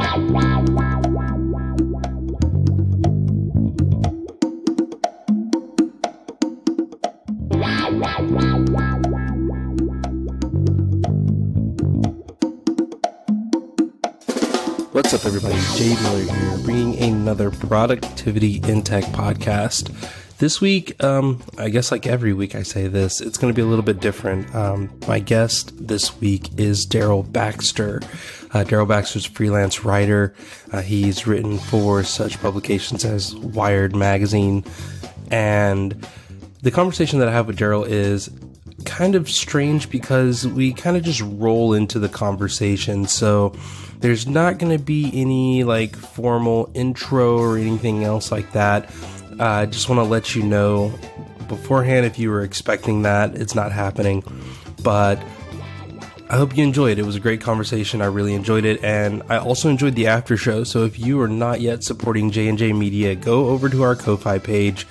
What's up, everybody? Jay Miller here, bringing another Productivity in Tech podcast. This week, I guess like every week I say this, it's going to be a little bit different. My guest this week is Daryl Baxter. Daryl Baxter's a freelance writer. He's written for such publications as Wired Magazine. And the conversation that I have with Daryl is kind of strange because we kind of just roll into the conversation. So there's not going to be any like formal intro or anything else like that. I just want to let you know beforehand if you were expecting that, it's not happening. But I hope you enjoyed it. It was a great conversation. I really enjoyed it. And I also enjoyed the after show. So if you are not yet supporting J&J Media, go over to our Ko-Fi page.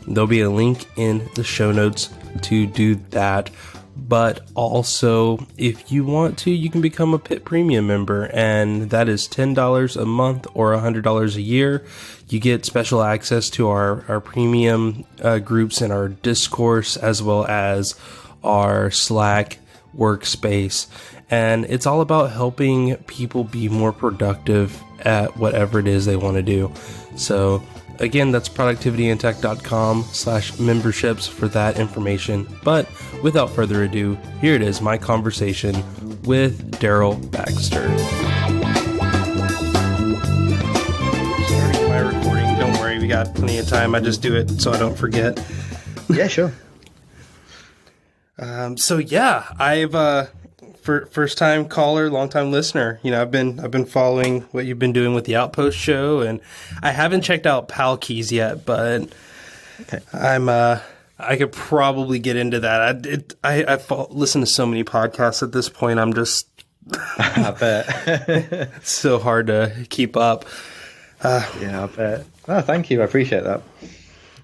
There'll be a link in the show notes to do that. But also, if you want to, you can become a PIT Premium member, and that is $10 a month or $100 a year. You get special access to our premium groups in our discourse, as well as our Slack workspace. And it's all about helping people be more productive at whatever it is they want to do. So again, that's productivityintech.com/memberships for that information. But without further ado, here it is, my conversation with Daryl Baxter. Starting my recording. Don't worry, we got plenty of time. I just do it so I don't forget. Yeah, sure. I've first time caller, long time listener. You know, I've been following what you've been doing with the Outpost show, and I haven't checked out Palkeys yet, but okay. I could probably get into that. I've listened to so many podcasts at this point. I'm just I bet it's so hard to keep up. Yeah, I bet. Oh, thank you. I appreciate that.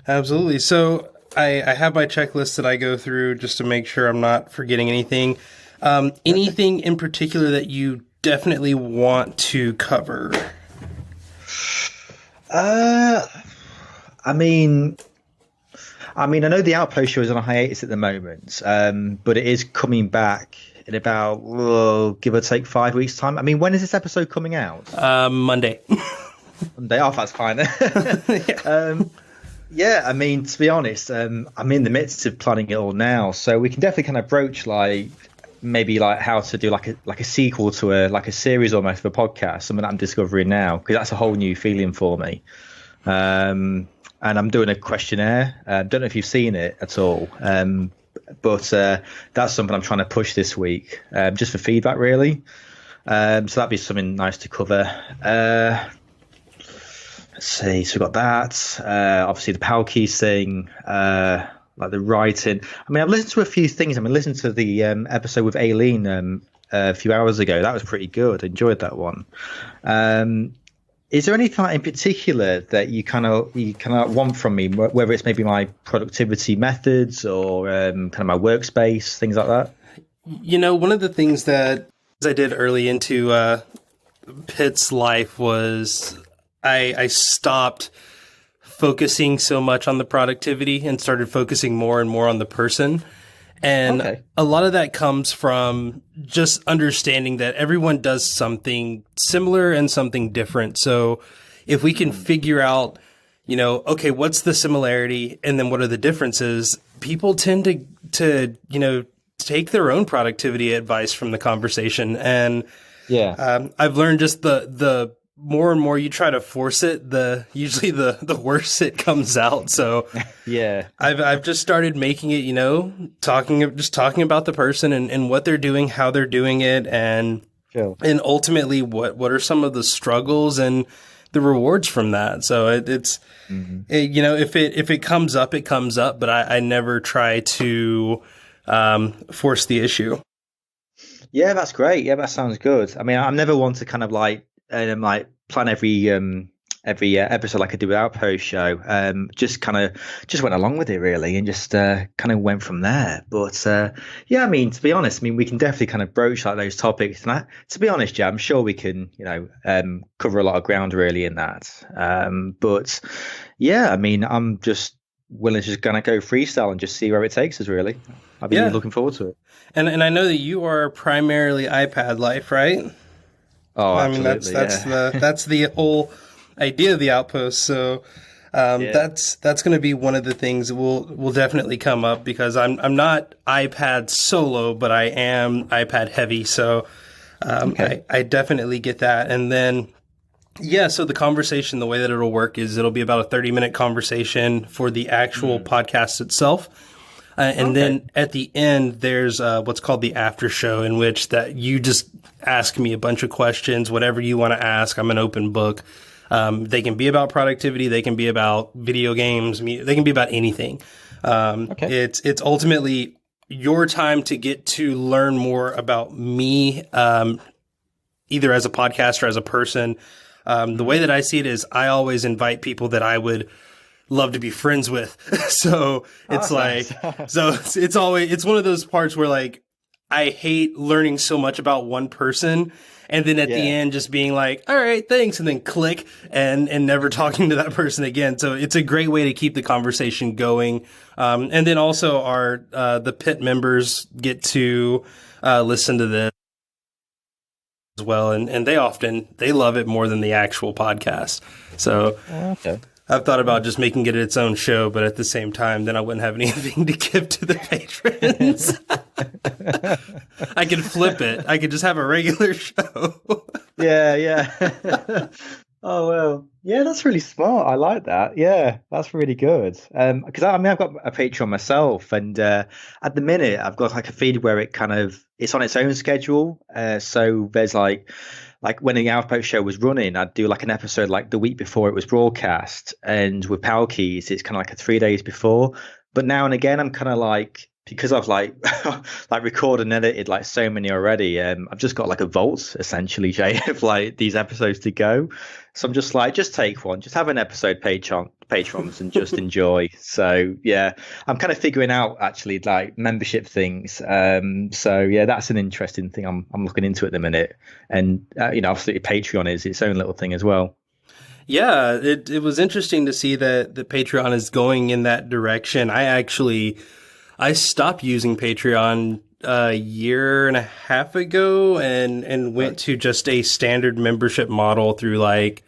Absolutely. So I have my checklist that I go through just to make sure I'm not forgetting anything. Anything in particular that you definitely want to cover? I know the Outpost show is on a hiatus at the moment, but it is coming back in about, give or take 5 weeks' time. I mean, when is this episode coming out? Monday. Monday. Oh, that's fine. Yeah. I mean, to be honest, I'm in the midst of planning it all now, so we can definitely kind of broach maybe how to do like a sequel to a series almost of a podcast, something that I'm discovering now, because that's a whole new feeling for me. And I'm doing a questionnaire. Don't know if you've seen it at all, but that's something I'm trying to push this week, just for feedback, really. So that'd be something nice to cover. Let's see. So we've got that. Obviously, the Palkeys thing. Like the writing. I mean, I've listened to a few things. I mean, listened to the episode with Aileen a few hours ago. That was pretty good. I enjoyed that one. Is there anything in particular that you kind of want from me, whether it's maybe my productivity methods or kind of my workspace, things like that? You know, one of the things that I did early into Pitt's life was I stopped focusing so much on the productivity and started focusing more and more on the person. And a lot of that comes from just understanding that everyone does something similar and something different. So if we can figure out, you know, okay, what's the similarity and then what are the differences, people tend to you know, take their own productivity advice from the conversation. And I've learned just the more and more you try to force it, usually the worse it comes out. So yeah, I've just started making it, you know, talking about the person and what they're doing, how they're doing it, and ultimately what are some of the struggles and the rewards from that. So it's you know, if it comes up, it comes up, but I never try to force the issue. Yeah, that's great. Yeah, that sounds good. I mean, I'm never one to kind of plan every every episode like I do with Outpost show. Just went along with it really, and just kind of went from there. But yeah, I mean, to be honest, I mean, we can definitely kind of broach like those topics. And to be honest, yeah, I'm sure we can, cover a lot of ground really in that. But yeah, I mean, I'm just willing to just kind of go freestyle and just see where it takes us really. I've been looking forward to it. And I know that you are primarily iPad life, right? Oh, I mean, absolutely, that's the whole idea of the Outpost. So that's going to be one of the things that will definitely come up, because I'm not iPad solo, but I am iPad heavy. So I definitely get that. And then so the conversation, the way that it'll work is it'll be about a 30-minute conversation for the actual podcast itself. And then at the end, there's what's called the after show, in which that you just ask me a bunch of questions, whatever you want to ask. I'm an open book. They can be about productivity. They can be about video games. They can be about anything. It's ultimately your time to get to learn more about me, either as a podcaster, as a person. The way that I see it is I always invite people that I would love to be friends with. So it's it's one of those parts where like I hate learning so much about one person and then at the end just being like, all right, thanks, and then click and never talking to that person again. So it's a great way to keep the conversation going. And then also the pit members get to listen to this as well, and they love it more than the actual podcast. So I've thought about just making it its own show, but at the same time, then I wouldn't have anything to give to the patrons. I could flip it. I could just have a regular show. Yeah. Oh, well, yeah, that's really smart. I like that. Yeah, that's really good. Because I've got a Patreon myself, and at the minute I've got like a feed where it's on its own schedule. So there's like when the Outpost show was running, I'd do like an episode like the week before it was broadcast, and with Power Keys, it's kind of like a 3 days before. But now and again, I'm kind of like, because I've like recorded and edited like so many already, I've just got like a vault essentially, Jay, of like these episodes to go. So I'm just like, just take one, just have an episode patrons and just enjoy. So yeah, I'm kind of figuring out actually like membership things. So yeah, that's an interesting thing I'm looking into at the minute. And obviously Patreon is its own little thing as well. Yeah, it was interesting to see that the Patreon is going in that direction. I stopped using Patreon a year and a half ago and went to just a standard membership model through like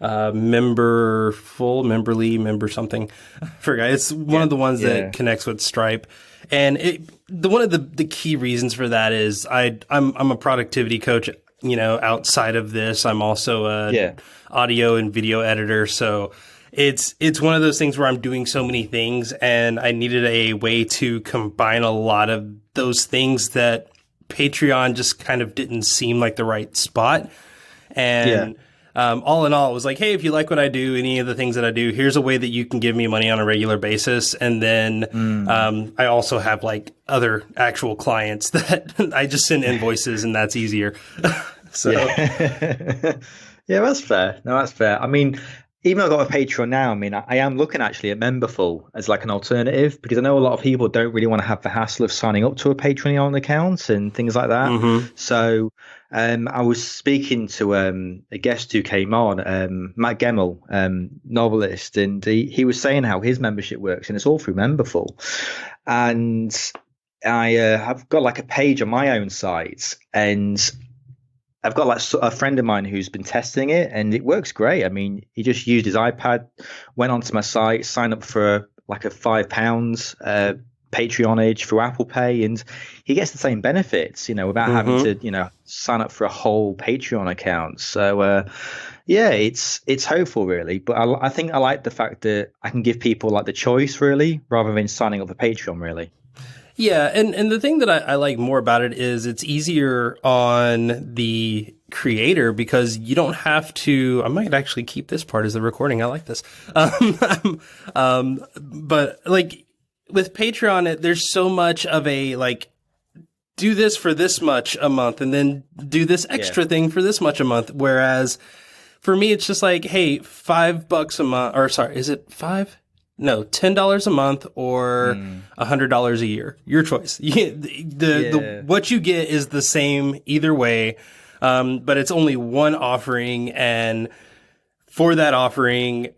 member something. I forgot. It's one of the ones that connects with Stripe. And one of the key reasons for that is I'm a productivity coach. Outside of this, I'm also a audio and video editor. So it's one of those things where I'm doing so many things, and I needed a way to combine a lot of those things that Patreon just kind of didn't seem like the right spot. And all in all, it was like, hey, if you like what I do, any of the things that I do, here's a way that you can give me money on a regular basis. And then I also have like other actual clients that I just send invoices, and that's easier. So yeah, that's fair. No, that's fair. I mean, even though I've got a Patreon now, I mean, I am looking actually at Memberful as like an alternative, because I know a lot of people don't really want to have the hassle of signing up to a Patreon account and things like that. So I was speaking to a guest who came on, Matt Gemmell, novelist, and he was saying how his membership works, and it's all through Memberful. And I have got like a page on my own site, and I've got like a friend of mine who's been testing it, and it works great. I mean, he just used his iPad, went onto my site, signed up for like a £5 Patreonage through Apple Pay, and he gets the same benefits, without having to, sign up for a whole Patreon account. So, yeah, it's hopeful really, but I think I like the fact that I can give people like the choice really, rather than signing up for Patreon really. Yeah, and the thing that I like more about it is it's easier on the creator, because you don't have to. I might actually keep this part as the recording. I like this. But like with Patreon, there's so much of a like, do this for this much a month, and then do this extra thing for this much a month. Whereas for me, it's just like, hey, $5 a month, or sorry, is it five? No, $10 a month or $100 a year. Your choice. The what you get is the same either way, but it's only one offering, and for that offering,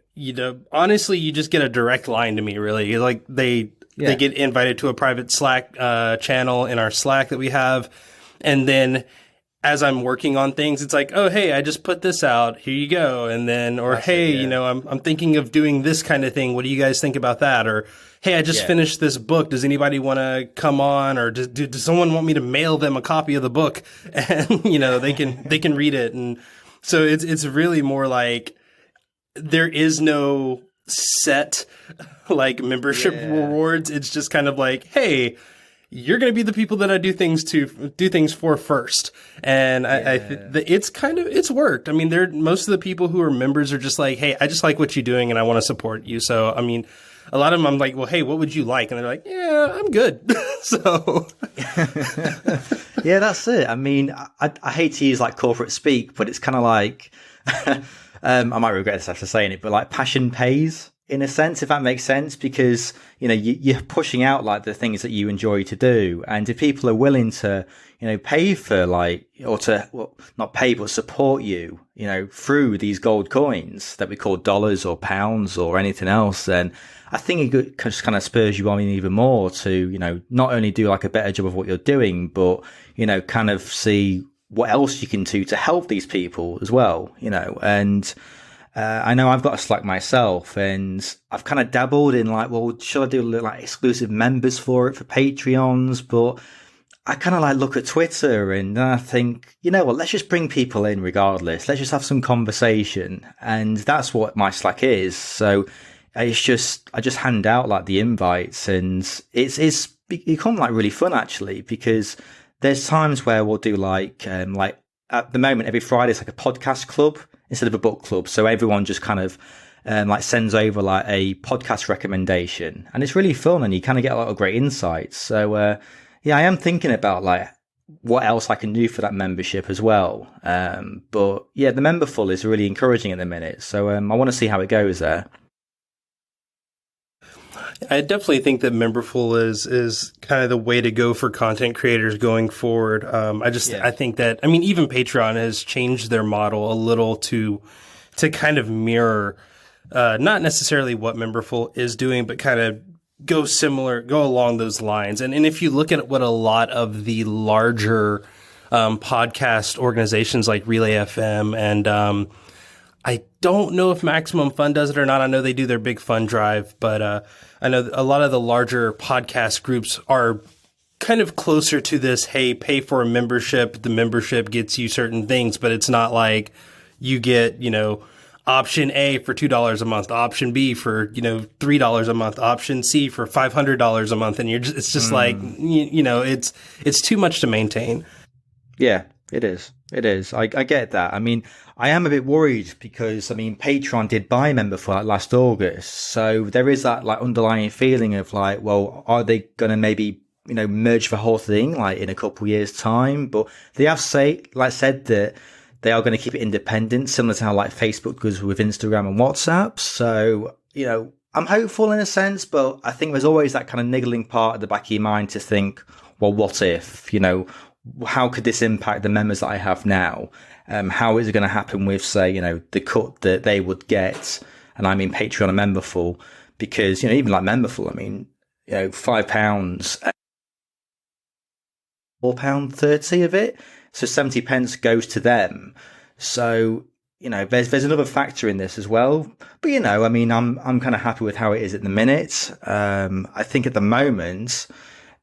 honestly, you just get a direct line to me. Really, like they get invited to a private Slack channel in our Slack that we have, and then as I'm working on things, it's like, oh, hey, I just put this out. Here you go. And then, or hey, I'm thinking of doing this kind of thing. What do you guys think about that? Or, hey, I just finished this book. Does anybody want to come on? Or does someone want me to mail them a copy of the book? And, they can read it. And so it's really more like there is no set like membership rewards. It's just kind of like, hey, you're going to be the people that I do things for first. And it's worked. I mean, most of the people who are members are just like, hey, I just like what you're doing and I want to support you. So, I mean, a lot of them I'm like, well, hey, what would you like? And they're like, yeah, I'm good. So. Yeah, that's it. I mean, I hate to use like corporate speak, but it's kind of like, I might regret this after saying it, but like passion pays. In a sense, if that makes sense, because, you're pushing out like the things that you enjoy to do. And if people are willing to, pay for not pay, but support you, through these gold coins that we call dollars or pounds or anything else, then I think it just kind of spurs you on even more to, not only do like a better job of what you're doing, but, kind of see what else you can do to help these people as well, and, I know I've got a Slack myself, and I've kind of dabbled in like, well, should I do like exclusive members for it for Patreons? But I kind of like look at Twitter and I think, let's just bring people in regardless. Let's just have some conversation. And that's what my Slack is. So I just hand out like the invites, and it's become like really fun actually, because there's times where we'll do like at the moment, every Friday it's like a podcast club instead of a book club. So everyone just kind of like sends over like a podcast recommendation, and it's really fun, and you kind of get a lot of great insights. So I am thinking about like what else I can do for that membership as well. But yeah, the memberful is really encouraging at the minute. So I want to see how it goes there. I definitely think that memberful is kind of the way to go for content creators going forward. I think that, I mean, even Patreon has changed their model a little to kind of mirror, not necessarily what memberful is doing, but kind of go along those lines. And if you look at what a lot of the larger, podcast organizations like Relay FM and, I don't know if Maximum Fun does it or not. I know they do their big fund drive, but I know a lot of the larger podcast groups are kind of closer to this, hey, pay for a membership. The membership gets you certain things, but it's not like you get, option A for $2 a month, option B for, $3 a month, option C for $500 a month. And it's just like, it's too much to maintain. Yeah, it is. It is. I get that. I mean, I am a bit worried because, Patreon did buy memberful like last August. So there is that like underlying feeling of like, well, are they going to maybe, merge the whole thing like in a couple of years time? But they have said that they are going to keep it independent, similar to how like Facebook does with Instagram and WhatsApp. So, I'm hopeful in a sense, but I think there's always that kind of niggling part at the back of your mind to think, well, what if, how could this impact the members that I have now? How is it going to happen with, say, the cut that they would get? And I mean, Patreon and memberful, because, even like memberful, £5, £4.30 of it. So 70 pence goes to them. So, there's another factor in this as well. But, I'm kind of happy with how it is at the minute. I think at the moment,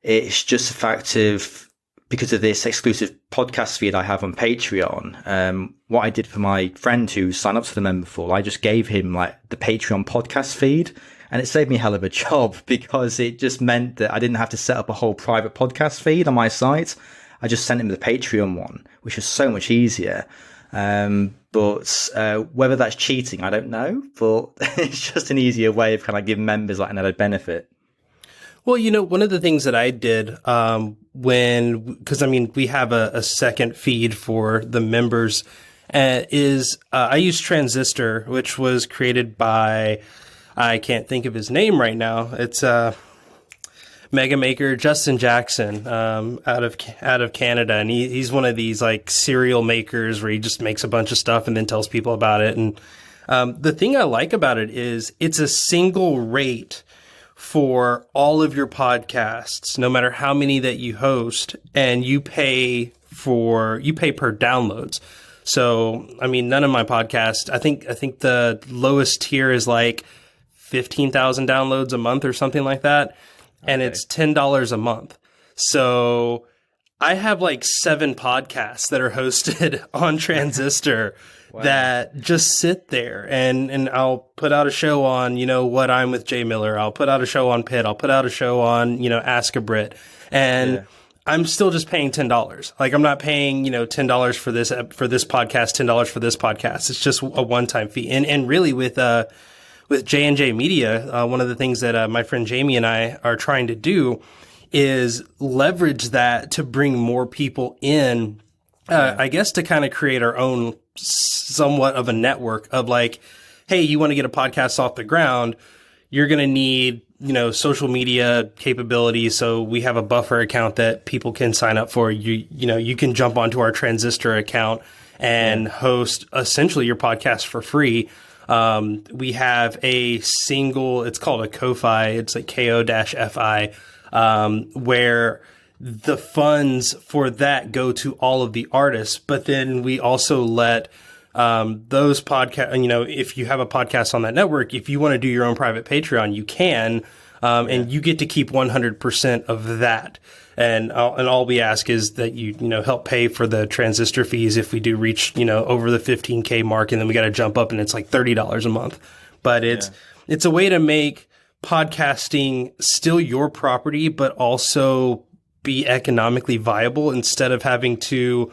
it's just a fact of, because of this exclusive podcast feed I have on Patreon, what I did for my friend who signed up to the memberful, I just gave him like the Patreon podcast feed, and it saved me a hell of a job because it just meant that I didn't have to set up a whole private podcast feed on my site. I just sent him the Patreon one, which is so much easier. But whether that's cheating, I don't know, but it's just an easier way of kind of giving members like an added benefit. Well, one of the things that I did, because we have a second feed for the members, I use Transistor, which was created by, I can't think of his name right now. It's Mega Maker Justin Jackson, out of Canada, and he's one of these like serial makers where he just makes a bunch of stuff and then tells people about it. And the thing I like about it is it's a single rate for all of your podcasts, no matter how many that you host, and you pay per downloads. So, I mean, none of my podcasts, I think the lowest tier is like 15,000 downloads a month or something like that. And it's $10 a month. So I have like 7 podcasts that are hosted on Transistor that just sit there, and I'll put out a show on, What I'm with Jay Miller. I'll put out a show on Pitt. I'll put out a show on, Ask a Brit. And I'm still just paying $10. Like, I'm not paying, $10 for this podcast, $10 for this podcast. It's just a one-time fee. And really with J&J Media, one of the things that my friend Jamie and I are trying to do is leverage that to bring more people in, I guess, to kind of create our own somewhat of a network of like, hey, you want to get a podcast off the ground, you're going to need, social media capabilities. So we have a buffer account that people can sign up for. You can jump onto our Transistor account and host essentially your podcast for free. We have it's called a Ko-Fi. It's like KO-FI, where the funds for that go to all of the artists. But then we also let, those podcasts, if you have a podcast on that network, if you want to do your own private Patreon, you can, and you get to keep 100% of that. And all we ask is that you help pay for the Transistor fees if we do reach, over the 15K mark, and then we got to jump up and it's like $30 a month. But it's a way to make podcasting still your property, but also be economically viable instead of having to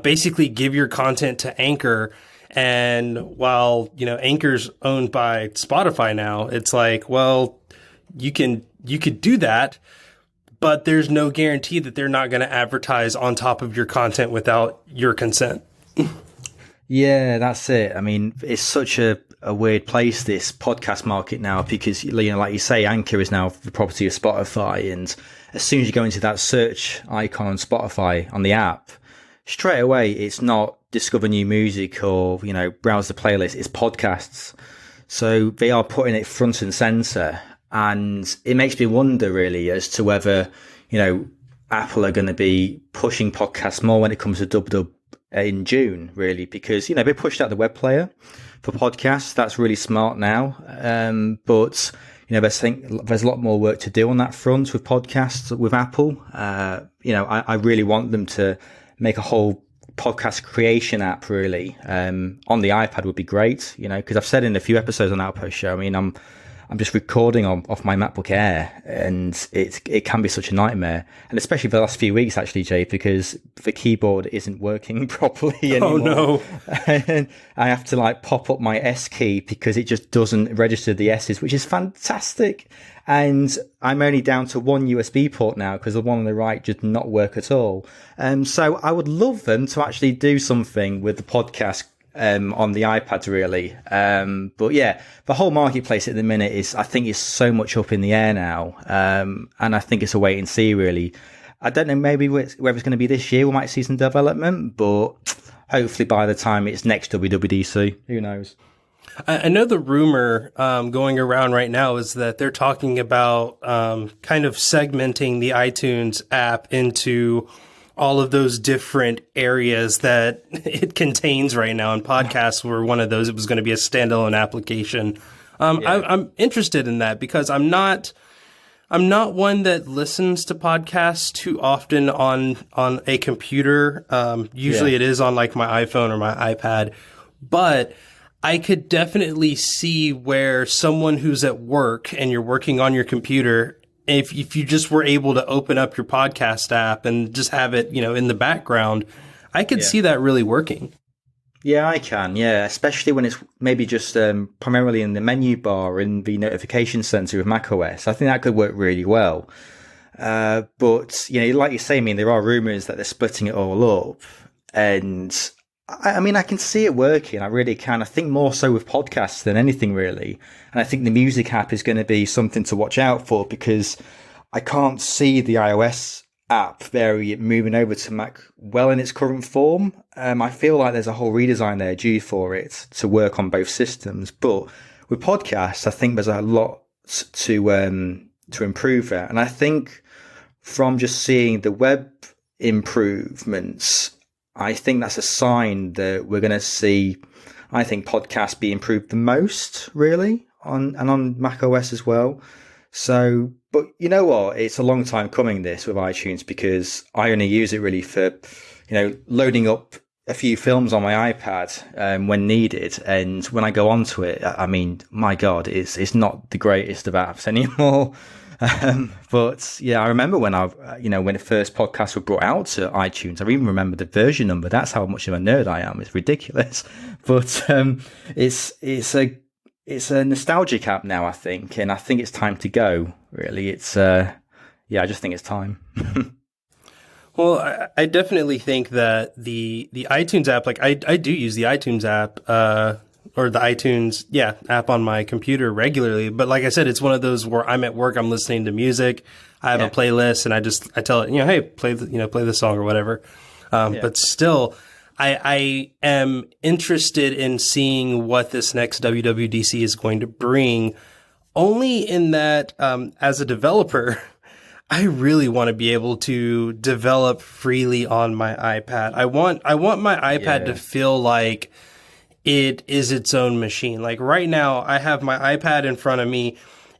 basically give your content to Anchor. And while, Anchor's owned by Spotify now, it's like, well, you could do that, but there's no guarantee that they're not going to advertise on top of your content without your consent. Yeah, that's it. I mean, it's such a weird place, this podcast market now, because, like you say, Anchor is now the property of Spotify. And as soon as you go into that search icon on Spotify on the app, straight away, it's not discover new music or, browse the playlist. It's podcasts. So they are putting it front and center. And it makes me wonder really as to whether, Apple are going to be pushing podcasts more when it comes to Dub in June, really, because, they pushed out the web player for podcasts. That's really smart now. But, there's a lot more work to do on that front with podcasts with Apple. I really want them to make a whole podcast creation app, really, on the iPad would be great, because I've said in a few episodes on Outpost Show, I mean, I'm just recording off my MacBook Air, and it can be such a nightmare. And especially for the last few weeks, actually, Jay, because the keyboard isn't working properly anymore. Oh, no. And I have to pop up my S key because it just doesn't register the S's, which is fantastic. And I'm only down to one USB port now because the one on the right just not work at all. So I would love them to actually do something with the podcast on the iPad, really. But yeah, the whole marketplace at the minute I think is so much up in the air now. And I think it's a wait and see, really. I don't know, maybe whether it's going to be this year, we might see some development, but hopefully by the time it's next WWDC, who knows? I know the rumor going around right now is that they're talking about kind of segmenting the iTunes app into all of those different areas that it contains right now. And podcasts were one of those. It was going to be a standalone application. I'm interested in that because I'm not one that listens to podcasts too often on a computer. Usually it is on like my iPhone or my iPad, but I could definitely see where someone who's at work and you're working on your computer, if you just were able to open up your podcast app and just have it, in the background, I could see that really working. Yeah, I can. Yeah, especially when it's maybe just primarily in the menu bar in the notification center of macOS. I think that could work really well. But like you say, I mean, there are rumors that they're splitting it all up, and I mean, I can see it working. I really can. I think more so with podcasts than anything, really. And I think the music app is going to be something to watch out for, because I can't see the iOS app moving over to Mac well in its current form. I feel like there's a whole redesign there due for it to work on both systems. But with podcasts, I think there's a lot to improve there. And I think from just seeing the web improvements, I think that's a sign that we're going to see, I think, podcasts be improved the most, really, on Mac OS as well. So, but you know what? It's a long time coming, this, with iTunes, because I only use it really for, loading up a few films on my iPad when needed. And when I go onto it, I mean, my God, it's not the greatest of apps anymore. But yeah, I remember when when the first podcasts were brought out to iTunes, I even remember the version number. That's how much of a nerd I am. It's ridiculous. But it's a nostalgic app now, I think. And I think it's time to go, really. I just think it's time. Well, I definitely think that the iTunes app, like I do use the iTunes app, or the iTunes, app on my computer regularly. But like I said, it's one of those where I'm at work, I'm listening to music, I have a playlist, and I tell it, hey, play the song or whatever. But still, I am interested in seeing what this next WWDC is going to bring, only in that, as a developer, I really want to be able to develop freely on my iPad. I want my iPad to feel like it is its own machine. Like right now, I have my iPad in front of me,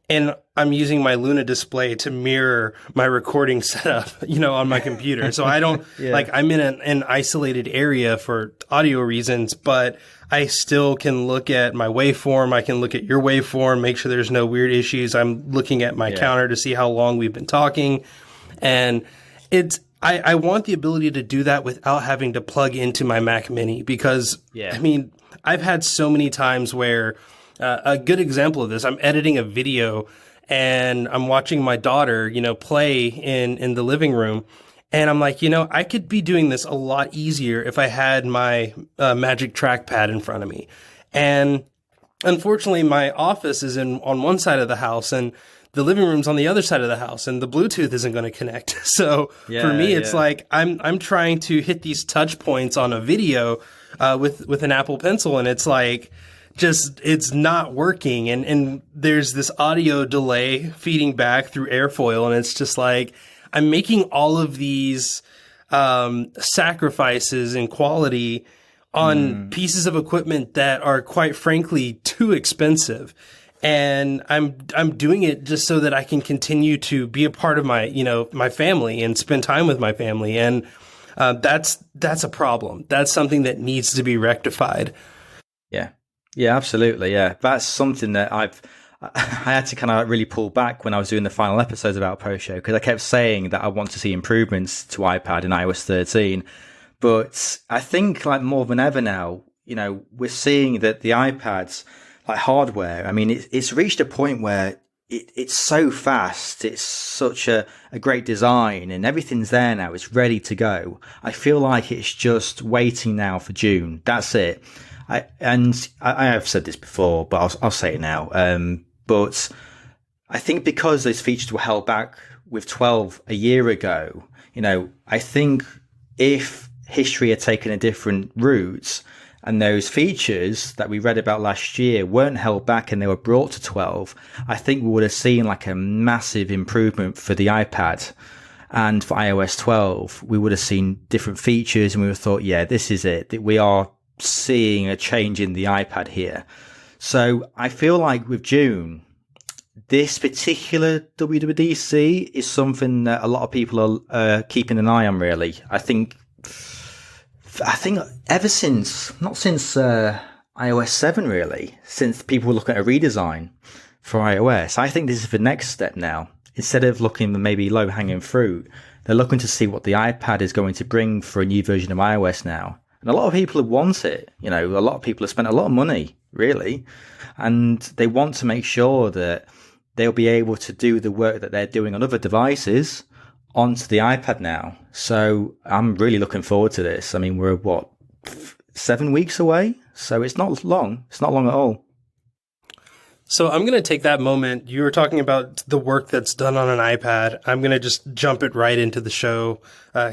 and I'm using my Luna display to mirror my recording setup, on my computer. So I don't I'm in an isolated area for audio reasons, but I still can look at my waveform. I can look at your waveform, make sure there's no weird issues. I'm looking at my counter to see how long we've been talking. And I want the ability to do that without having to plug into my Mac Mini, because I mean, I've had so many times where a good example of this, I'm editing a video and I'm watching my daughter, play in the living room. And I'm like, I could be doing this a lot easier if I had my Magic Trackpad in front of me. And unfortunately, my office is on one side of the house and the living room's on the other side of the house, and the Bluetooth isn't going to connect. So for me, it's like I'm trying to hit these touch points on a video with an Apple Pencil, and it's like it's not working. And there's this audio delay feeding back through airfoil, and it's just like I'm making all of these sacrifices in quality on pieces of equipment that are, quite frankly, too expensive. And I'm doing it just so that I can continue to be a part of my, my family and spend time with my family. And that's a problem. That's something that needs to be rectified. Yeah, absolutely. Yeah, that's something that I had to kind of really pull back when I was doing the final episodes of Outpost Show, because I kept saying that I want to see improvements to iPad in iOS 13. But I think like more than ever now, we're seeing that the iPads, like hardware, I mean, it's reached a point where it's so fast. It's such a great design, and everything's there now. It's ready to go. I feel like it's just waiting now for June. That's it. I have said this before, but I'll say it now. But I think because those features were held back with 12 a year ago, I think if history had taken a different route, and those features that we read about last year weren't held back and they were brought to 12, I think we would have seen like a massive improvement for the iPad. And for iOS 12, we would have seen different features, and we would have thought, yeah, this is it. We are seeing a change in the iPad here. So I feel like with June, this particular WWDC is something that a lot of people are keeping an eye on, really. I think ever since, not since iOS 7 really, since people were looking at a redesign for iOS, I think this is the next step now. Instead of looking at maybe low-hanging fruit, they're looking to see what the iPad is going to bring for a new version of iOS now. And a lot of people want it. A lot of people have spent a lot of money, really, and they want to make sure that they'll be able to do the work that they're doing on other devices onto the iPad now. So I'm really looking forward to this. I mean, we're 7 weeks away. So it's not long. It's not long at all. So I'm going to take that moment. You were talking about the work that's done on an iPad. I'm going to just jump it right into the show,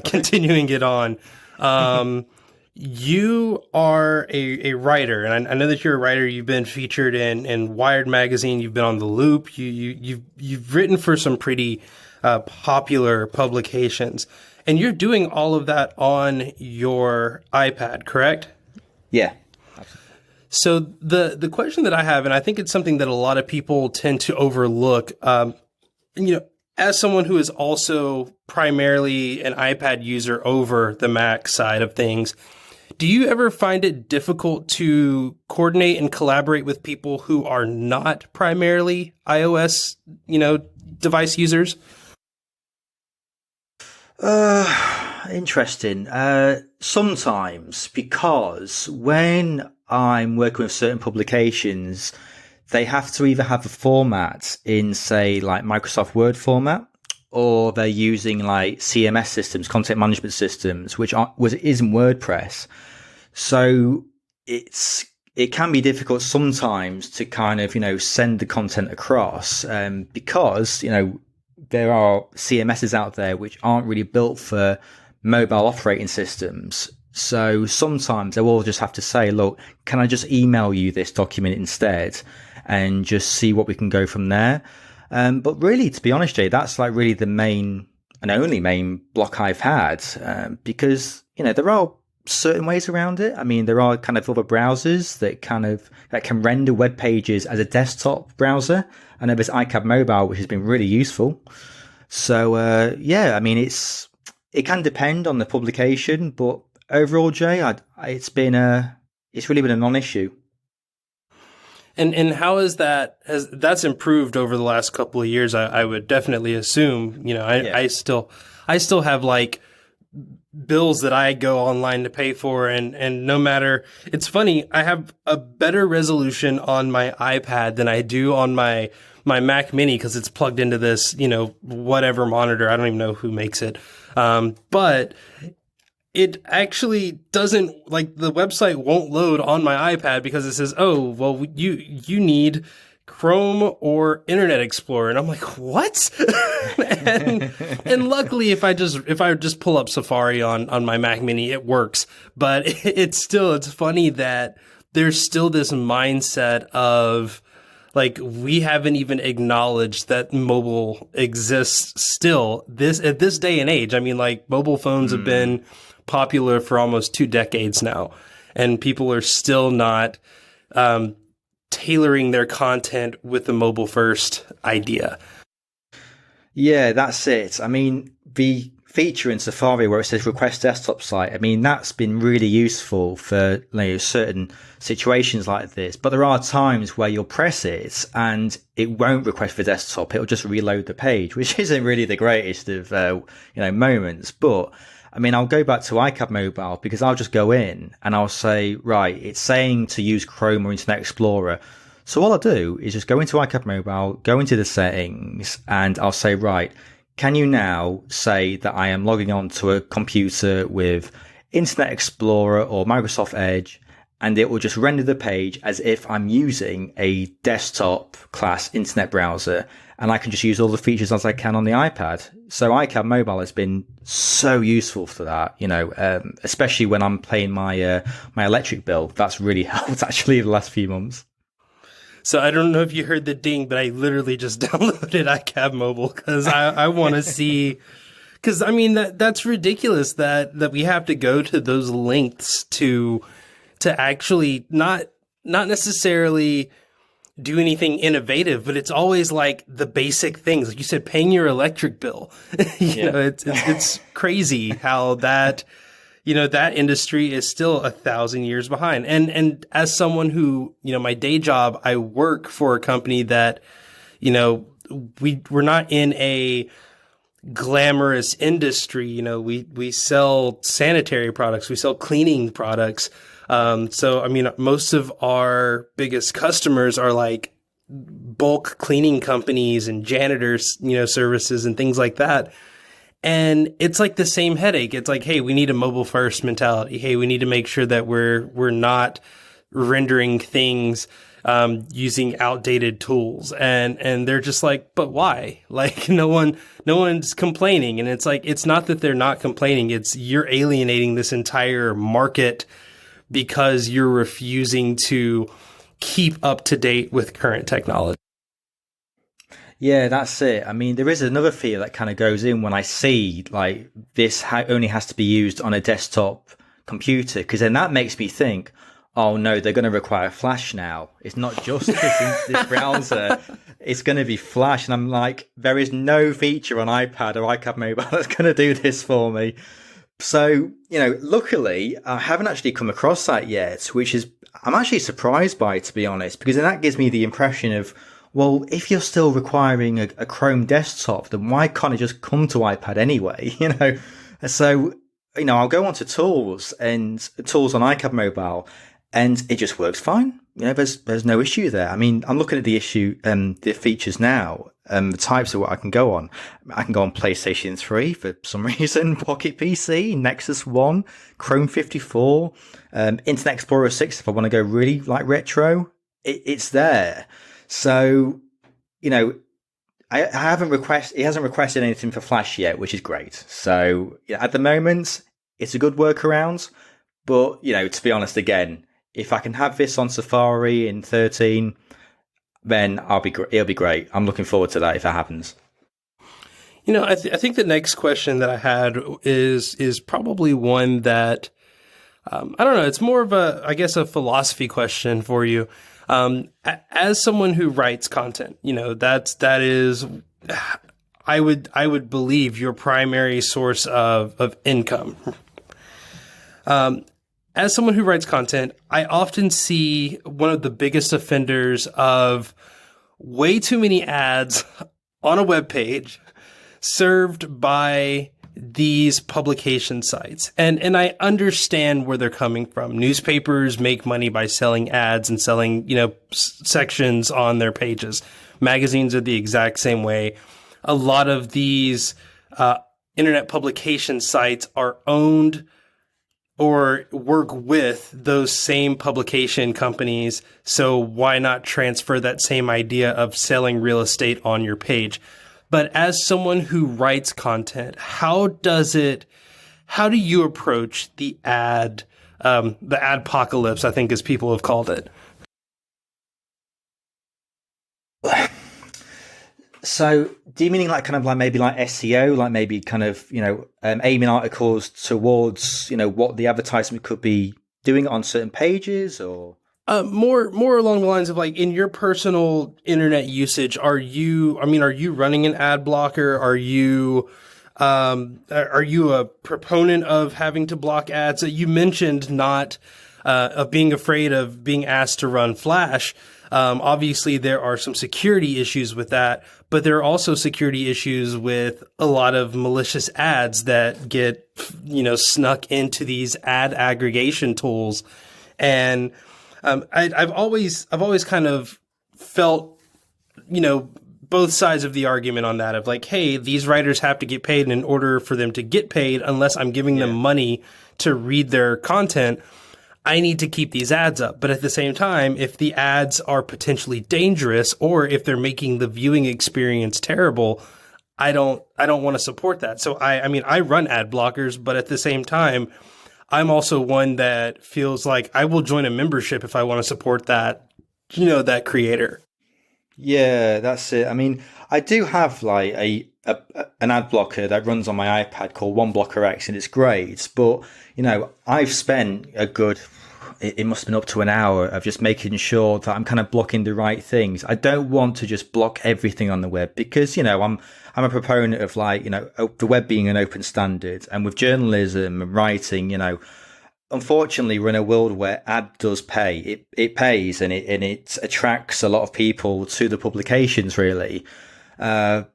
continuing it on. You are a writer, and I know that you're a writer. You've been featured in Wired magazine. You've been on The Loop. You've written for some pretty popular publications, and you're doing all of that on your iPad, correct? Yeah. So the question that I have, and I think it's something that a lot of people tend to overlook, as someone who is also primarily an iPad user over the Mac side of things, do you ever find it difficult to coordinate and collaborate with people who are not primarily iOS, device users? Interesting. Sometimes, because when I'm working with certain publications, they have to either have a format in, say, like Microsoft Word format, or they're using like CMS systems, content management systems, which isn't WordPress. So it can be difficult sometimes to kind of, send the content across, because, there are CMSs out there which aren't really built for mobile operating systems. So sometimes I will just have to say, look, can I just email you this document instead and just see what we can go from there? But really, to be honest, Jay, that's like really the main and only main block I've had, because, there are certain ways around it. I mean, there are kind of other browsers that can render web pages as a desktop browser. I know there's iCab Mobile, which has been really useful. So, I mean, it can depend on the publication, but overall, Jay, it's really been a non-issue. And how is that's improved over the last couple of years? I would definitely assume. I still have like bills that I go online to pay for, and no matter, it's funny, I have a better resolution on my iPad than I do on my Mac Mini because it's plugged into this, whatever monitor. I don't even know who makes it. But it actually doesn't, like, the website won't load on my iPad because it says, oh, well, you need Chrome or Internet Explorer. And I'm like, what? and luckily, if I just pull up Safari on my Mac Mini, it works. But it's funny that there's still this mindset of, like, we haven't even acknowledged that mobile exists still at this day and age. I mean, like, mobile phones have been popular for almost 2 decades now, and people are still not tailoring their content with the mobile first idea. Yeah, that's it. I mean, the feature in Safari where it says request desktop site, I mean, that's been really useful for certain situations like this. But there are times where you'll press it and it won't request for desktop. It'll just reload the page, which isn't really the greatest of moments. But I mean, I'll go back to iCab Mobile because I'll just go in and I'll say, right, it's saying to use Chrome or Internet Explorer. So all I do is just go into iCab Mobile, go into the settings, and I'll say, right, can you now say that I am logging on to a computer with Internet Explorer or Microsoft Edge, and it will just render the page as if I'm using a desktop class internet browser, and I can just use all the features as I can on the iPad. So iCab Mobile has been so useful for that, especially when I'm paying my electric bill. That's really helped actually the last few months. So I don't know if you heard the ding, but I literally just downloaded iCab Mobile because I want to see. Because I mean that's ridiculous that we have to go to those lengths to actually not necessarily do anything innovative, but it's always like the basic things, like you said, paying your electric bill. It's crazy how that industry is still 1,000 years behind. And as someone who, my day job, I work for a company that, we're not in a glamorous industry. We sell sanitary products, we sell cleaning products. So, I mean, most of our biggest customers are like bulk cleaning companies and janitors, services and things like that. And it's like the same headache. It's like, hey, we need a mobile first mentality. Hey, we need to make sure that we're not rendering things using outdated tools. And they're just like, but why? Like no one's complaining. And it's like, it's not that they're not complaining. It's you're alienating this entire market because you're refusing to keep up to date with current technology. Yeah, that's it. I mean, there is another fear that kind of goes in when I see like this only has to be used on a desktop computer, because then that makes me think, oh no, they're going to require Flash now. It's not just this browser. It's going to be Flash. And I'm like, there is no feature on iPad or iPad mobile that's going to do this for me. So, luckily, I haven't actually come across that yet, which is, I'm actually surprised by, to be honest, because then that gives me the impression of, well, if you're still requiring a Chrome desktop, then why can't it just come to iPad anyway? So, I'll go onto tools and tools on iPad mobile, and it just works fine. There's no issue there. I mean, I'm looking at the features now, the types of what I can go on. I can go on PlayStation 3 for some reason, Pocket PC, Nexus 1, Chrome 54, Internet Explorer 6 if I want to go really like retro. It's there. So, I haven't he hasn't requested anything for Flash yet, which is great. So at the moment, it's a good workaround. But, to be honest, again, if I can have this on Safari in 13, then it'll be great. I'm looking forward to that if that happens. I think the next question that I had is probably one that, I don't know, it's more of a philosophy question for you. As someone who writes content, that is, I would believe your primary source of income. As someone who writes content, I often see one of the biggest offenders of way too many ads on a web page served by these publication sites. And I understand where they're coming from. Newspapers make money by selling ads and selling, sections on their pages. Magazines are the exact same way. A lot of these internet publication sites are owned or work with those same publication companies. So why not transfer that same idea of selling real estate on your page? But as someone who writes content, how do you approach the adpocalypse, I think as people have called it? So do you mean maybe SEO, like maybe aiming articles towards, what the advertisement could be doing on certain pages, or? More along the lines of like in your personal internet usage, are you running an ad blocker? Are you a proponent of having to block ads? You mentioned not of being afraid of being asked to run Flash. Obviously there are some security issues with that, but there are also security issues with a lot of malicious ads that get, snuck into these ad aggregation tools. And I've always kind of felt, both sides of the argument on that of like, hey, these writers have to get paid, and in order for them to get paid, unless I'm giving them money to read their content, I need to keep these ads up. But at the same time, if the ads are potentially dangerous or if they're making the viewing experience terrible, I don't want to support that. So I run ad blockers, but at the same time, I'm also one that feels like I will join a membership if I want to support that, that creator. Yeah, that's it. I mean, I do have like an ad blocker that runs on my iPad called One Blocker X, and it's great. But, I've spent it must have been up to an hour of just making sure that I'm kind of blocking the right things. I don't want to just block everything on the web because, I'm a proponent of the web being an open standard, and with journalism and writing, unfortunately we're in a world where ad does pay. It pays and it attracts a lot of people to the publications really. But,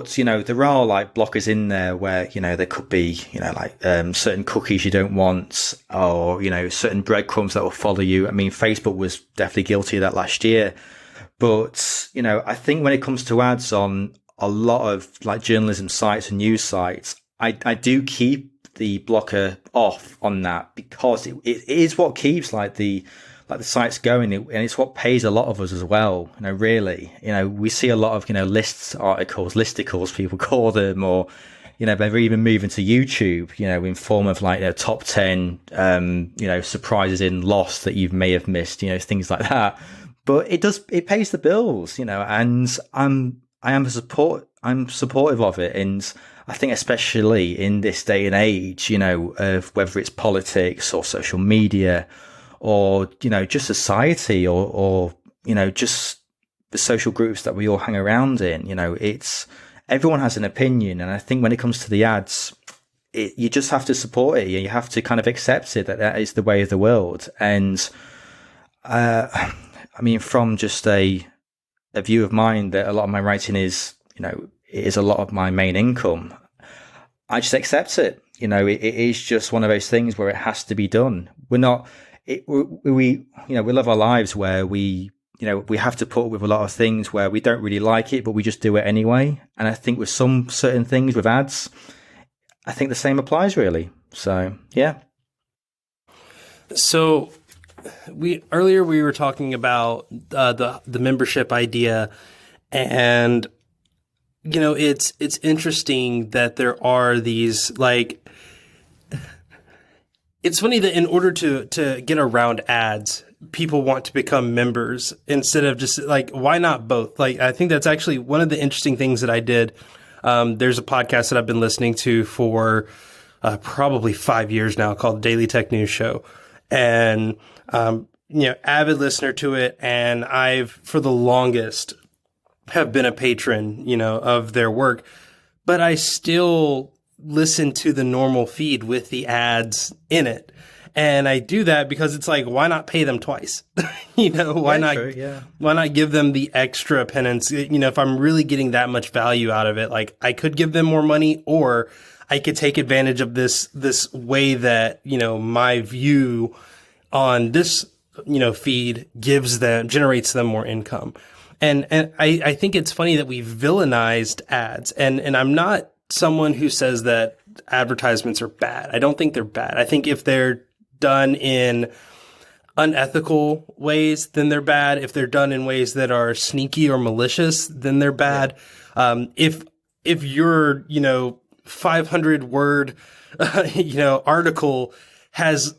there are like blockers in there where, there could be, certain cookies you don't want, or, certain breadcrumbs that will follow you. I mean, Facebook was definitely guilty of that last year. But, I think when it comes to ads on a lot of like journalism sites and news sites, I do keep the blocker off on that because it is what keeps the sites going, and it's what pays a lot of us as well. Really, we see a lot of lists articles, listicles people call them, or they're even moving to YouTube, in form of top 10 surprises in Lost that you may have missed, things like that. But it pays the bills, and I'm supportive of it. And I think especially in this day and age, of whether it's politics or social media or, just society or just the social groups that we all hang around in, everyone has an opinion. And I think when it comes to the ads, you just have to support it. You have to kind of accept it, that is the way of the world. And, from just a view of mine that a lot of my writing is, it is a lot of my main income. I just accept it. It is just one of those things where it has to be done. We live our lives where we have to put up with a lot of things where we don't really like it, but we just do it anyway. And I think with some certain things with ads, I think the same applies really. So, yeah. So earlier we were talking about the membership idea, and it's interesting that there are these it's funny that in order to get around ads, people want to become members instead of just why not both? I think that's actually one of the interesting things that I did. There's a podcast that I've been listening to for probably 5 years now called Daily Tech News Show. And, avid listener to it. And I've, for the longest, have been a patron, of their work, but I still listen to the normal feed with the ads in it. And I do that because it's why not pay them twice? Why not give them the extra penance? If I'm really getting that much value out of it, I could give them more money, or I could take advantage of this way that, my view on this, feed generates them more income. And I think it's funny that we villainized ads, and I'm not someone who says that advertisements are bad. I don't think they're bad. I think if they're done in unethical ways, then they're bad. If they're done in ways that are sneaky or malicious, then they're bad. Yeah. If your 500 word article has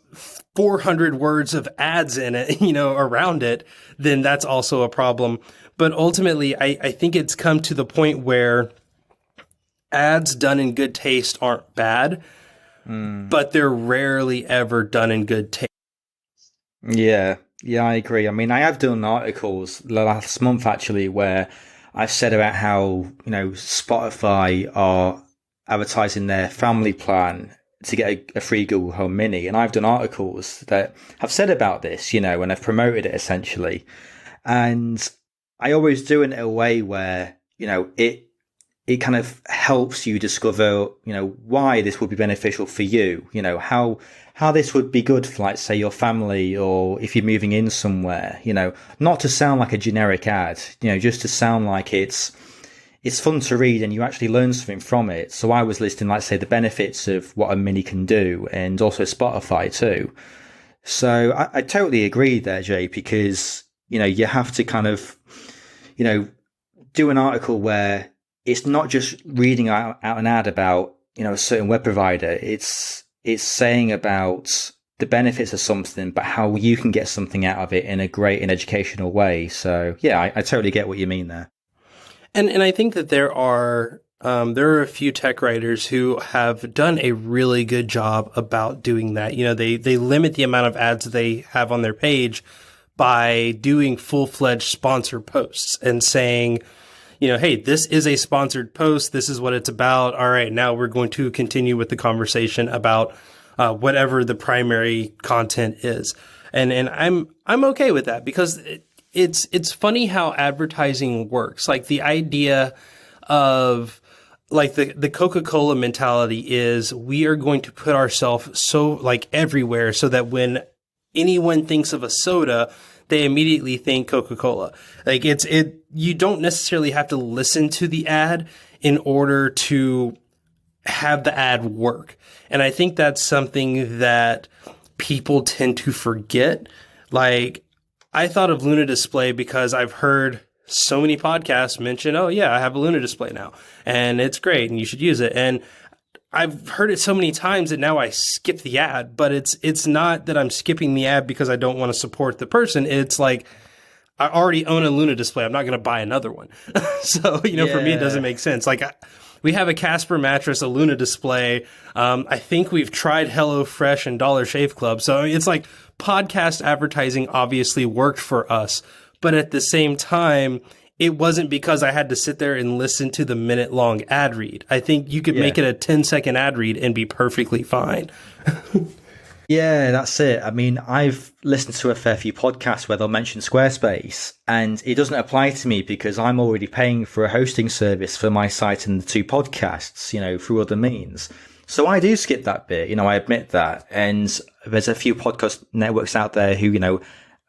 400 words of ads in it, around it, then that's also a problem. But ultimately, I think it's come to the point where ads done in good taste aren't bad, but they're rarely ever done in good taste. Yeah, I agree. I have done articles last month actually where I've said about how, Spotify are advertising their family plan to get a free Google Home Mini. And I've done articles that have said about this, and I've promoted it essentially. And I always do it in a way where, it kind of helps you discover, why this would be beneficial for you, how this would be good for, say, your family, or if you're moving in somewhere, not to sound like a generic ad, just to sound like it's fun to read and you actually learn something from it. So I was listing, say, the benefits of what a Mini can do, and also Spotify too. So I totally agree there, Jay, because, you have to kind of, do an article where it's not just reading out an ad about, a certain web provider. It's saying about the benefits of something, but how you can get something out of it in a great and educational way. So yeah, I totally get what you mean there. And I think that there are a few tech writers who have done a really good job about doing that. They limit the amount of ads they have on their page by doing full-fledged sponsored posts and saying, hey, this is a sponsored post. This is what it's about. All right, now we're going to continue with the conversation about whatever the primary content is. And I'm okay with that, because it's funny how advertising works. The idea of the Coca-Cola mentality is we are going to put ourselves so everywhere so that when anyone thinks of a soda, they immediately think Coca-Cola. You don't necessarily have to listen to the ad in order to have the ad work. And I think that's something that people tend to forget. Like, I thought of Luna Display because I've heard so many podcasts mention, oh yeah, I have a Luna Display now and it's great and you should use it. And I've heard it so many times that now I skip the ad, but it's not that I'm skipping the ad because I don't want to support the person. It's like, I already own a Luna Display. I'm not going to buy another one. So, for me, it doesn't make sense. Like, we have a Casper mattress, a Luna Display. I think we've tried HelloFresh and Dollar Shave Club. So it's like podcast advertising obviously worked for us. But at the same time, it wasn't because I had to sit there and listen to the minute-long ad read. I think you could make it a 10-second ad read and be perfectly fine. Yeah, that's it. I mean, I've listened to a fair few podcasts where they'll mention Squarespace, and it doesn't apply to me because I'm already paying for a hosting service for my site and the two podcasts, through other means. So I do skip that bit, I admit that. And there's a few podcast networks out there who,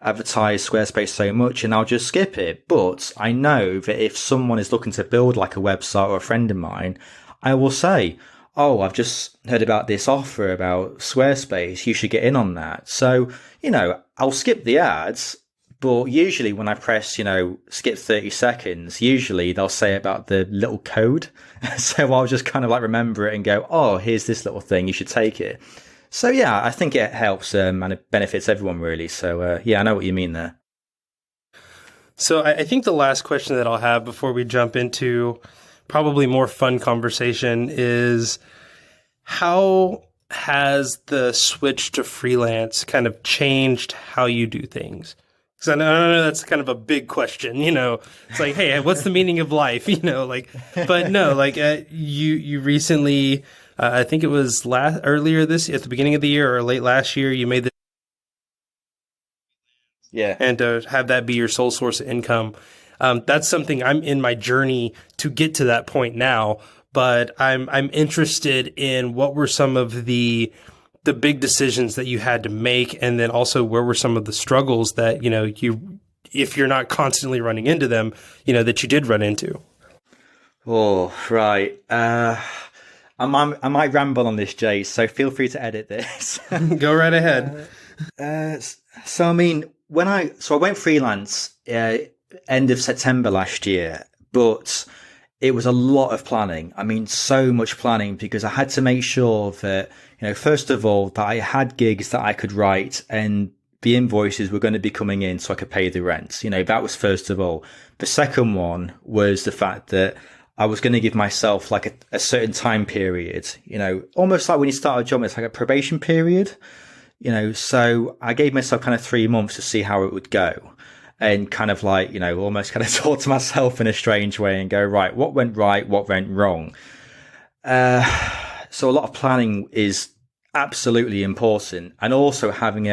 advertise Squarespace so much, and I'll just skip it. But I know that if someone is looking to build like a website, or a friend of mine, I will say, oh, I've just heard about this offer about Squarespace. You should get in on that. So, I'll skip the ads, but usually when I press, skip 30 seconds, usually they'll say about the little code. So I'll just kind of like remember it and go, oh, here's this little thing. You should take it. So yeah, I think it helps and it benefits everyone really. So I know what you mean there. So I think the last question that I'll have before we jump into probably more fun conversation is, how has the switch to freelance kind of changed how you do things? Because I know that's kind of a big question, It's like, hey, what's the meaning of life? But no, you recently, I think it was earlier at the beginning of the year or late last year, you made the and to have that be your sole source of income. That's something I'm in my journey to get to that point now, but I'm interested in what were some of the big decisions that you had to make, and then also where were some of the struggles that, if you're not constantly running into them, that you did run into. Oh, right. I might ramble on this, Jay, so feel free to edit this. Go right ahead. So, I mean, I went freelance end of September last year, but it was a lot of planning. I mean, so much planning, because I had to make sure that, first of all, that I had gigs that I could write and the invoices were going to be coming in so I could pay the rent. That was first of all. The second one was the fact that I was going to give myself like a certain time period, almost like when you start a job, it's like a probation period, so I gave myself kind of 3 months to see how it would go. And kind of like, almost kind of talk to myself in a strange way and go, right, what went right, what went wrong? So a lot of planning is absolutely important. And also having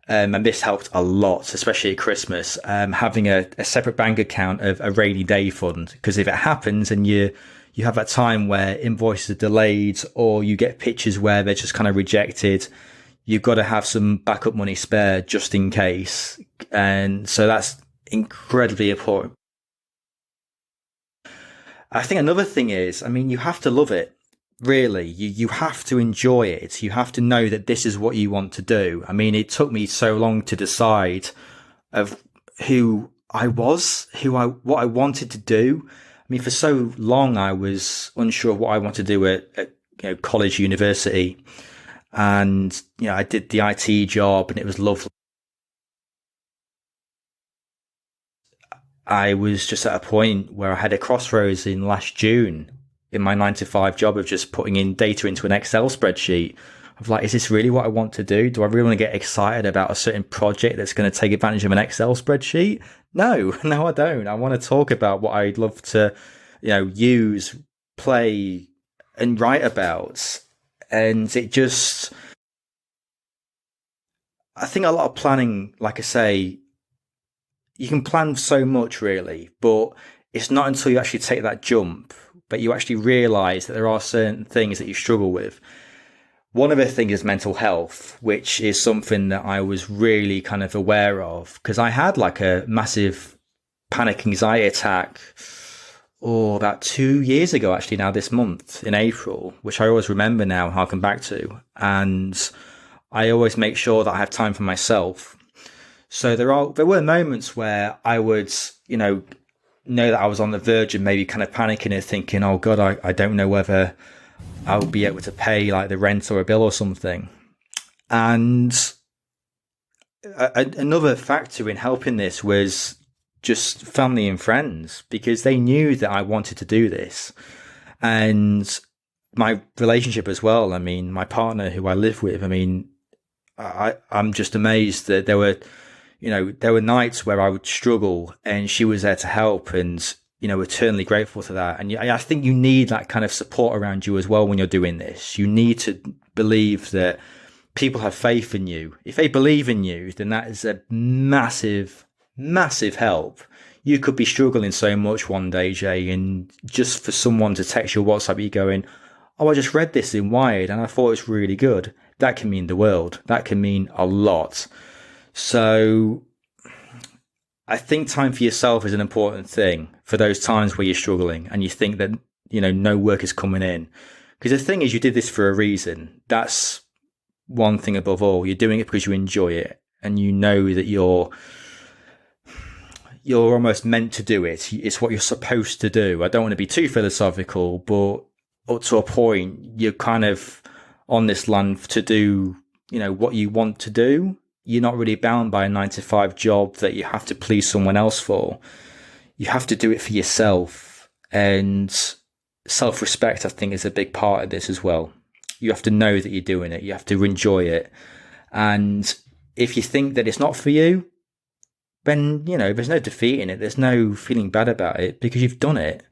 and this helped a lot, especially at Christmas, having a separate bank account of a rainy day fund. Because if it happens and you have that time where invoices are delayed, or you get pitches where they're just kind of rejected, you've got to have some backup money spare just in case. And so that's incredibly important. I think another thing is, you have to love it. Really, you have to enjoy it. You have to know that this is what you want to do. It took me so long to decide of who I was, what I wanted to do. For so long, I was unsure of what I wanted to do at college, university. And, I did the IT job and it was lovely. I was just at a point where I had a crossroads in last June in my 9-to-5 job of just putting in data into an Excel spreadsheet of like, is this really what I want to do? Do I really want to get excited about a certain project that's going to take advantage of an Excel spreadsheet? No, I don't. I want to talk about what I'd love to, use, play and write about. And it just, I think a lot of planning, like I say, you can plan so much really, but it's not until you actually take that jump that you actually realize that there are certain things that you struggle with. One of the things is mental health, which is something that I was really kind of aware of, because I had like a massive panic anxiety attack. about 2 years ago, actually, now this month in April, which I always remember now and harken back to. And I always make sure that I have time for myself. So there were moments where I would, know that I was on the verge of maybe kind of panicking and thinking, oh God, I don't know whether I'll be able to pay like the rent or a bill or something. And another factor in helping this was just family and friends, because they knew that I wanted to do this. And my relationship as well. I mean, my partner who I live with, I mean, I'm just amazed that there were nights where I would struggle and she was there to help, and, eternally grateful to that. And I think you need that kind of support around you as well when you're doing this. You need to believe that people have faith in you. If they believe in you, then that is a massive, massive help. You could be struggling so much one day, Jay, and just for someone to text your WhatsApp, you going, oh, I just read this in Wired and I thought it was really good. That can mean the world. That can mean a lot. So I think time for yourself is an important thing for those times where you're struggling and you think that, no work is coming in. Because the thing is, you did this for a reason. That's one thing above all. You're doing it because you enjoy it and you know that you're almost meant to do it. It's what you're supposed to do. I don't want to be too philosophical, but up to a point, you're kind of on this land to do, what you want to do. You're not really bound by a 9-to-5 job that you have to please someone else for. You have to do it for yourself. And self-respect, I think, is a big part of this as well. You have to know that you're doing it. You have to enjoy it. And if you think that it's not for you, then, there's no defeating it. There's no feeling bad about it because you've done it.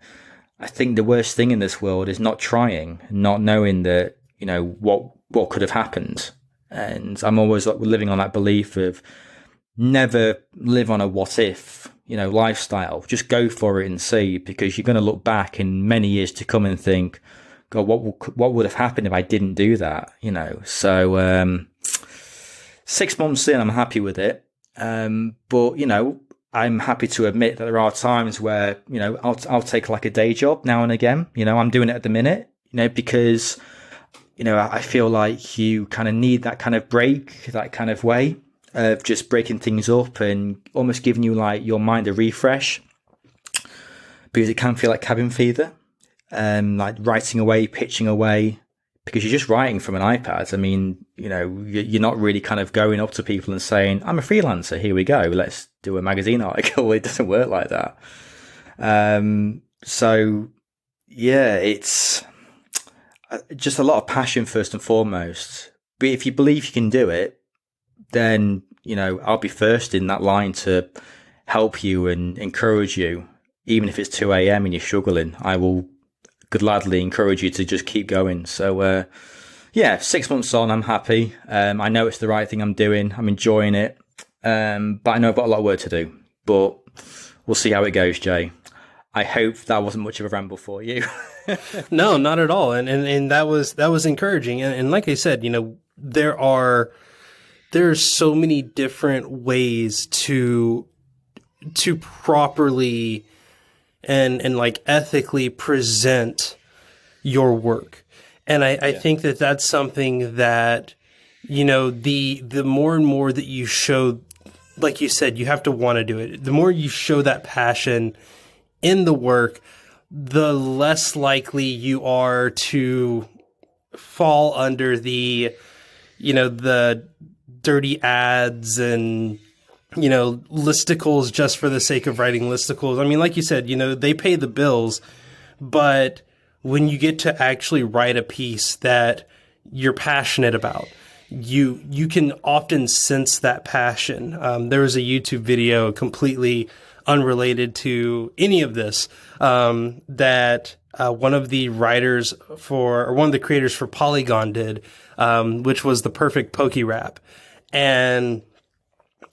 I think the worst thing in this world is not trying, not knowing that, what could have happened. And I'm always living on that belief of never live on a what if, lifestyle. Just go for it and see, because you're going to look back in many years to come and think, God, what would have happened if I didn't do that? So 6 months in, I'm happy with it. But I'm happy to admit that there are times where, I'll take like a day job now and again. I'm doing it at the minute, because, I feel like you kind of need that kind of break, that kind of way of just breaking things up and almost giving you like your mind a refresh, because it can feel like cabin fever, like writing away, pitching away, because you're just writing from an iPad. I mean, you're not really kind of going up to people and saying, I'm a freelancer, here we go, let's do a magazine article. It doesn't work like that. So yeah, it's just a lot of passion first and foremost. But if you believe you can do it, then, I'll be first in that line to help you and encourage you. Even if it's 2 a.m. and you're struggling, I will gladly encourage you to just keep going. So, 6 months on, I'm happy. I know it's the right thing I'm doing. I'm enjoying it. But I know I've got a lot of work to do. But we'll see how it goes, Jay. I hope that wasn't much of a ramble for you. No, not at all. And that was encouraging. And like I said, there's so many different ways to properly and like ethically present your work. And I think that that's something that, the more and more that you show, like you said, you have to want to do it. The more you show that passion in the work, the less likely you are to fall under the dirty ads and, listicles just for the sake of writing listicles. I mean, like you said, they pay the bills, but when you get to actually write a piece that you're passionate about, you can often sense that passion. There was a YouTube video completely unrelated to any of this, that one of the writers one of the creators for Polygon did, which was the perfect Poke Rap. And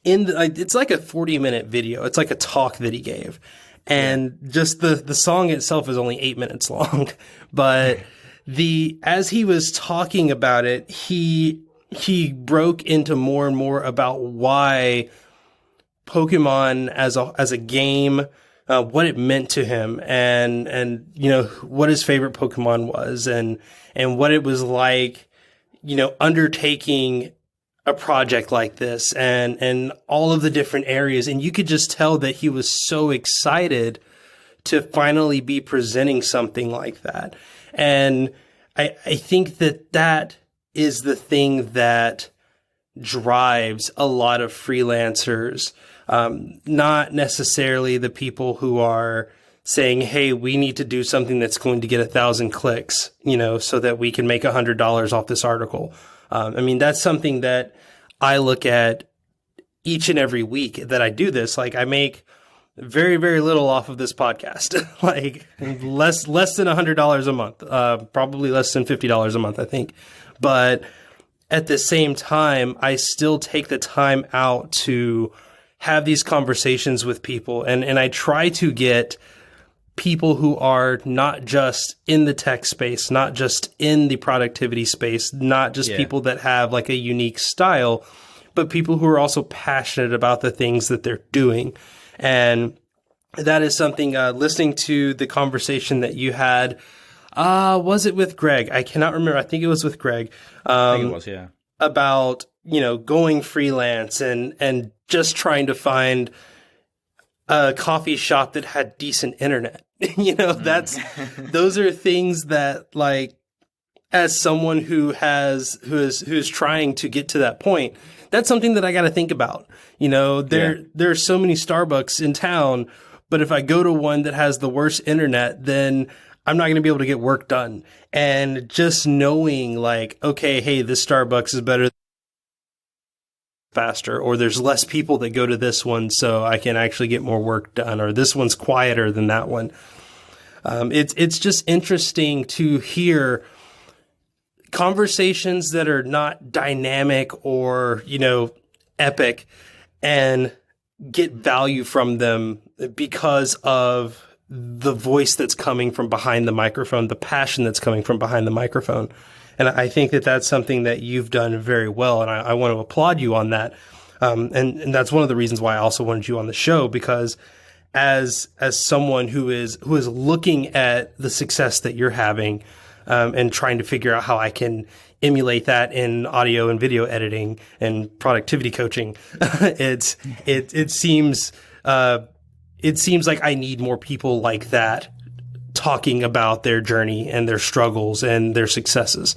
it's like a 40-minute video. It's like a talk that he gave. And just the song itself is only 8 minutes long. But as he was talking about it, he broke into more and more about why Pokemon as a game, what it meant to him, and what his favorite Pokemon was, and what it was like, undertaking a project like this, and all of the different areas. And you could just tell that he was so excited to finally be presenting something like that. And I think that is the thing that drives a lot of freelancers, not necessarily the people who are saying, hey, we need to do something that's going to get 1,000 clicks, so that we can make $100 off this article. That's something that I look at each and every week that I do this. Like, I make very, very little off of this podcast, like less than $100 a month, probably less than $50 a month, I think. But at the same time, I still take the time out to have these conversations with people. And I try to get people who are not just in the tech space, not just in the productivity space, not just people that have like a unique style, but people who are also passionate about the things that they're doing. And that is something, listening to the conversation that you had, was it with Greg? I cannot remember. I think it was with Greg. I think it was, yeah. About, going freelance and just trying to find a coffee shop that had decent internet. Those are things that, like, as someone who is trying to get to that point, that's something that I got to think about. There are so many Starbucks in town, but if I go to one that has the worst internet, then I'm not going to be able to get work done. And just knowing, like, okay, hey, this Starbucks is better, faster, or there's less people that go to this one, so I can actually get more work done, or this one's quieter than that one. It's just interesting to hear conversations that are not dynamic or, epic, and get value from them because of the voice that's coming from behind the microphone, the passion that's coming from behind the microphone. And I think that that's something that you've done very well. And I want to applaud you on that. And that's one of the reasons why I also wanted you on the show, because as someone who is looking at the success that you're having, and trying to figure out how I can emulate that in audio and video editing and productivity coaching, it seems like I need more people like that talking about their journey and their struggles and their successes.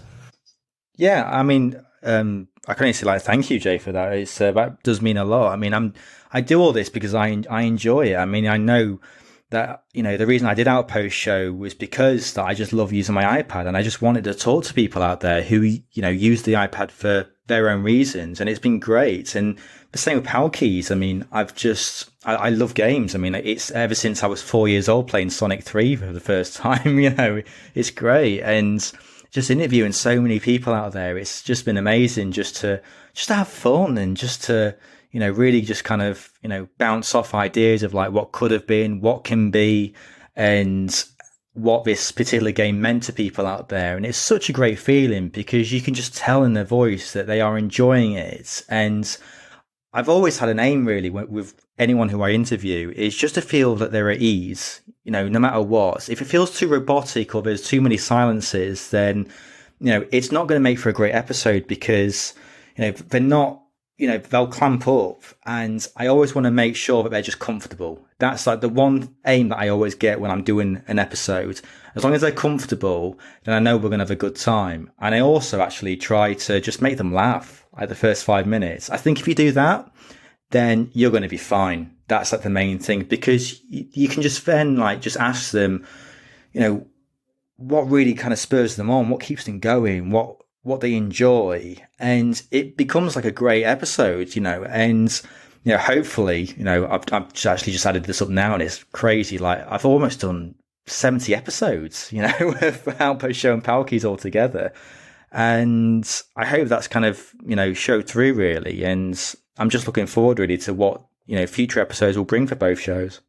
Yeah, I can only say, like, thank you, Jay, for that. It's that does mean a lot. I do all this because I enjoy it. I know that, the reason I did Outpost Show was because that I just love using my iPad, and I just wanted to talk to people out there who, use the iPad for their own reasons. And it's been great. And the same with Power Keys. I love games. It's ever since I was 4 years old playing Sonic 3 for the first time, it's great. And just interviewing so many people out there, it's just been amazing just to have fun, and just to, really just kind of, bounce off ideas of, like, what could have been, what can be, and what this particular game meant to people out there. And it's such a great feeling because you can just tell in their voice that they are enjoying it. And I've always had an aim, really, with anyone who I interview, is just to feel that they're at ease, no matter what. If it feels too robotic or there's too many silences, then, it's not going to make for a great episode, because, they're not, they'll clamp up. And I always want to make sure that they're just comfortable. That's like the one aim that I always get when I'm doing an episode. As long as they're comfortable, then I know we're going to have a good time. And I also actually try to just make them laugh like the first 5 minutes. I think if you do that, then you're going to be fine. That's like the main thing, because you can just then, like, just ask them, what really kind of spurs them on, what keeps them going, what they enjoy, and it becomes like a great episode, and hopefully, I've actually just added this up now, and it's crazy. Like, I've almost done 70 episodes, of Outpost Show and Power Keys all together, and I hope that's kind of showed through, really. And I'm just looking forward, really, to what future episodes will bring for both shows.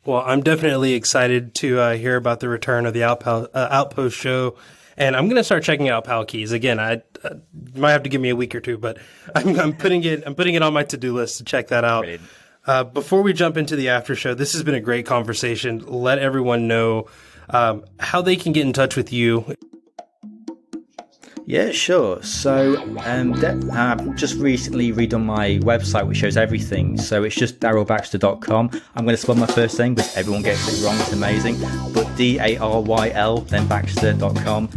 Well, I'm definitely excited to hear about the return of the Outpost Show, and I'm going to start checking out Power Keys again. I might have to give me a week or two, but I'm putting it on my to-do list to check that out. Before we jump into the after show, this has been a great conversation. Let everyone know how they can get in touch with you. Yeah, sure. So I've just recently redone my website, which shows everything. So it's just darylbaxter.com. I'm going to spell my first name because everyone gets it wrong. It's amazing. But Daryl, then Baxter.com.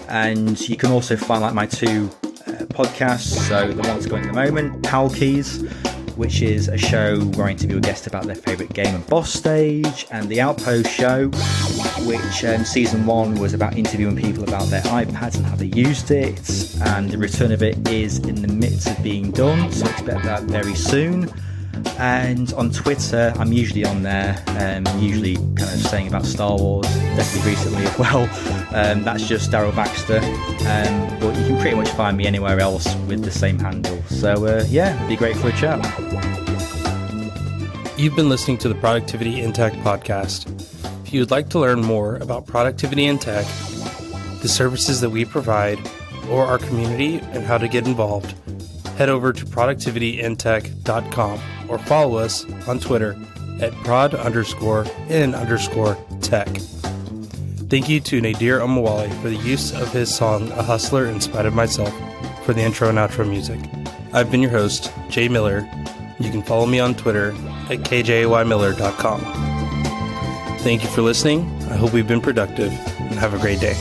And you can also find like my two podcasts. So the one that's going at the moment, Pal Keys, which is a show where I interview a guest about their favourite game and boss stage, and the Outpost show, which season 1 was about interviewing people about their iPads and how they used it, and the return of it is in the midst of being done, so expect that very soon. And on Twitter, I'm usually on there, usually kind of saying about Star Wars, definitely recently as well. That's just Daryl Baxter, but you can pretty much find me anywhere else with the same handle. So yeah, it'd be great for a chat. You've been listening to the Productivity in Tech podcast. If you'd like to learn more about productivity in tech, the services that we provide, or our community and how to get involved, head over to productivityintech.com or follow us on Twitter at prod_in_tech. Thank you to Nadir Omawali for the use of his song A Hustler in Spite of Myself for the intro and outro music. I've been your host, Jay Miller. You can follow me on Twitter at kjaymiller.com. Thank you for listening. I hope we've been productive, and have a great day.